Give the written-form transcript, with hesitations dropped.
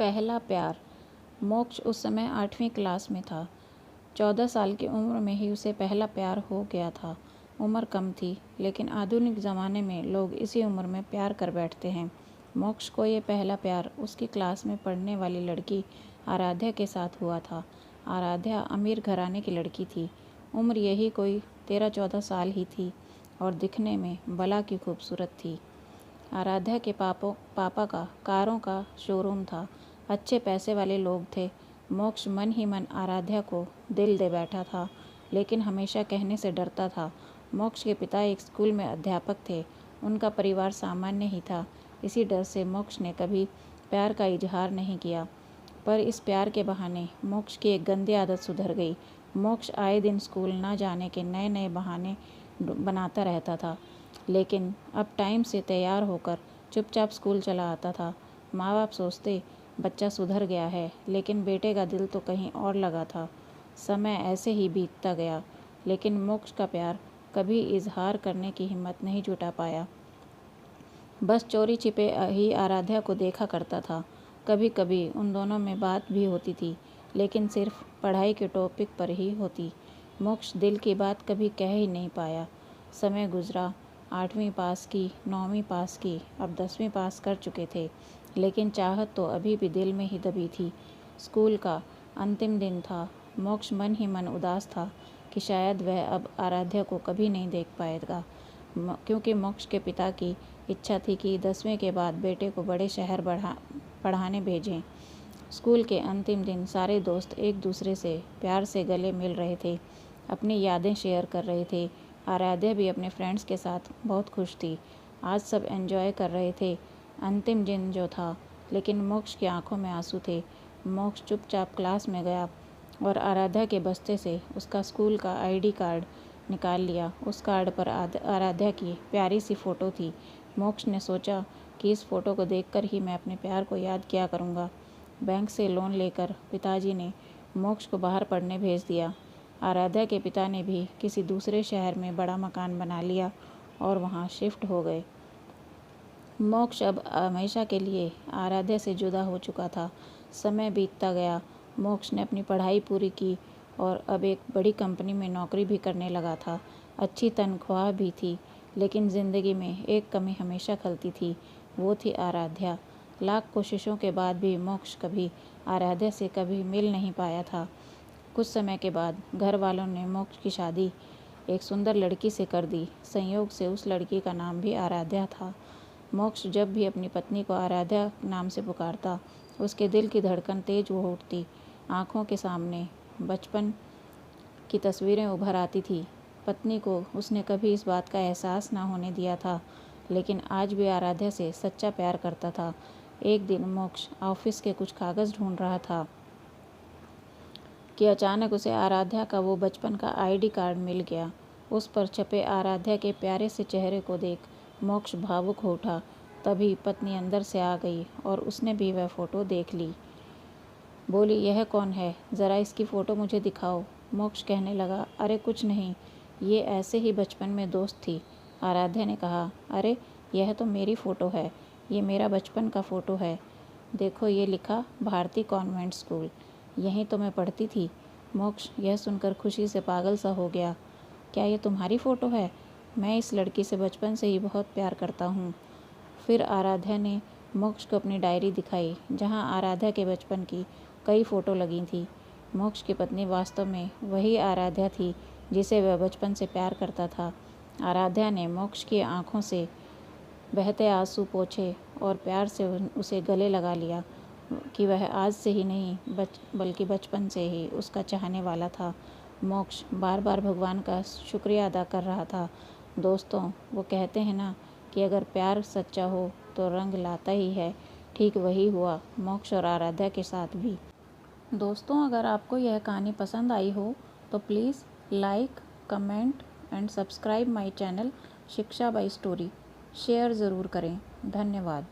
पहला प्यार। मोक्ष उस समय 8वीं क्लास में था। 14 साल की उम्र में ही उसे पहला प्यार हो गया था। उम्र कम थी, लेकिन आधुनिक ज़माने में लोग इसी उम्र में प्यार कर बैठते हैं। मोक्ष को ये पहला प्यार उसकी क्लास में पढ़ने वाली लड़की आराध्या के साथ हुआ था। आराध्या अमीर घराने की लड़की थी। उम्र यही कोई 13-14 साल ही थी और दिखने में भला की खूबसूरत थी। आराध्या के पापा का कारों का शोरूम था। अच्छे पैसे वाले लोग थे। मोक्ष मन ही मन आराध्या को दिल दे बैठा था, लेकिन हमेशा कहने से डरता था। मोक्ष के पिता एक स्कूल में अध्यापक थे। उनका परिवार सामान्य ही था। इसी डर से मोक्ष ने कभी प्यार का इजहार नहीं किया। पर इस प्यार के बहाने मोक्ष की एक गंदी आदत सुधर गई। मोक्ष आए दिन स्कूल न जाने के नए नए बहाने बनाता रहता था, लेकिन अब टाइम से तैयार होकर चुपचाप स्कूल चला आता था। माँ बाप सोचते बच्चा सुधर गया है, लेकिन बेटे का दिल तो कहीं और लगा था। समय ऐसे ही बीतता गया, लेकिन मोक्ष का प्यार कभी इजहार करने की हिम्मत नहीं जुटा पाया। बस चोरी छिपे ही आराध्या को देखा करता था। कभी कभी उन दोनों में बात भी होती थी, लेकिन सिर्फ पढ़ाई के टॉपिक पर ही होती। मोक्ष दिल की बात कभी कह ही नहीं पाया। समय गुजरा। 8वीं पास की, 9वीं पास की, अब 10वीं पास कर चुके थे, लेकिन चाहत तो अभी भी दिल में ही दबी थी। स्कूल का अंतिम दिन था। मोक्ष मन ही मन उदास था कि शायद वह अब आराध्या को कभी नहीं देख पाएगा, क्योंकि मोक्ष के पिता की इच्छा थी कि 10वीं के बाद बेटे को बड़े शहर पढ़ाने भेजें। स्कूल के अंतिम दिन सारे दोस्त एक दूसरे से प्यार से गले मिल रहे थे, अपनी यादें शेयर कर रहे थे। आराध्या भी अपने फ्रेंड्स के साथ बहुत खुश थी। आज सब एंजॉय कर रहे थे अंतिम दिन जो था, लेकिन मोक्ष की आंखों में आंसू थे। मोक्ष चुपचाप क्लास में गया और आराध्या के बस्ते से उसका स्कूल का आईडी कार्ड निकाल लिया। उस कार्ड पर आराध्या की प्यारी सी फ़ोटो थी। मोक्ष ने सोचा कि इस फ़ोटो को देखकर ही मैं अपने प्यार को याद किया करूँगा। बैंक से लोन लेकर पिताजी ने मोक्ष को बाहर पढ़ने भेज दिया। आराध्या के पिता ने भी किसी दूसरे शहर में बड़ा मकान बना लिया और वहाँ शिफ्ट हो गए। मोक्ष अब हमेशा के लिए आराध्या से जुदा हो चुका था। समय बीतता गया। मोक्ष ने अपनी पढ़ाई पूरी की और अब एक बड़ी कंपनी में नौकरी भी करने लगा था। अच्छी तनख्वाह भी थी, लेकिन ज़िंदगी में एक कमी हमेशा खलती थी, वो थी आराध्या। लाख कोशिशों के बाद भी मोक्ष कभी आराध्या से कभी मिल नहीं पाया था। कुछ समय के बाद घर वालों ने मोक्ष की शादी एक सुंदर लड़की से कर दी। संयोग से उस लड़की का नाम भी आराध्या था। मोक्ष जब भी अपनी पत्नी को आराध्या नाम से पुकारता, उसके दिल की धड़कन तेज हो उठती। आँखों के सामने बचपन की तस्वीरें उभर आती थी। पत्नी को उसने कभी इस बात का एहसास ना होने दिया था, लेकिन आज भी आराध्या से सच्चा प्यार करता था। एक दिन मोक्ष ऑफिस के कुछ कागज़ ढूंढ रहा था कि अचानक उसे आराध्या का वो बचपन का आईडी कार्ड मिल गया। उस पर छपे आराध्या के प्यारे से चेहरे को देख मोक्ष भावुक हो उठा। तभी पत्नी अंदर से आ गई और उसने भी वह फ़ोटो देख ली। बोली, यह कौन है? ज़रा इसकी फ़ोटो मुझे दिखाओ। मोक्ष कहने लगा, अरे कुछ नहीं, ये ऐसे ही बचपन में दोस्त थी। आराध्या ने कहा, अरे यह तो मेरी फ़ोटो है, ये मेरा बचपन का फ़ोटो है। देखो ये लिखा भारती कॉन्वेंट स्कूल, यहीं तो मैं पढ़ती थी। मोक्ष यह सुनकर खुशी से पागल सा हो गया। क्या ये तुम्हारी फ़ोटो है? मैं इस लड़की से बचपन से ही बहुत प्यार करता हूँ। फिर आराध्या ने मोक्ष को अपनी डायरी दिखाई, जहाँ आराध्या के बचपन की कई फ़ोटो लगी थी। मोक्ष की पत्नी वास्तव में वही आराध्या थी जिसे वह बचपन से प्यार करता था। आराध्या ने मोक्ष की आंखों से बहते आंसू पोंछे और प्यार से उसे गले लगा लिया कि वह आज से ही नहीं बल्कि बचपन से ही उसका चाहने वाला था। मोक्ष बार बार भगवान का शुक्रिया अदा कर रहा था। दोस्तों, वो कहते हैं ना कि अगर प्यार सच्चा हो तो रंग लाता ही है। ठीक वही हुआ मोक्ष और आराध्या के साथ भी। दोस्तों, अगर आपको यह कहानी पसंद आई हो तो please like, comment and subscribe my channel शिक्षा बाय स्टोरी। शेयर ज़रूर करें। धन्यवाद।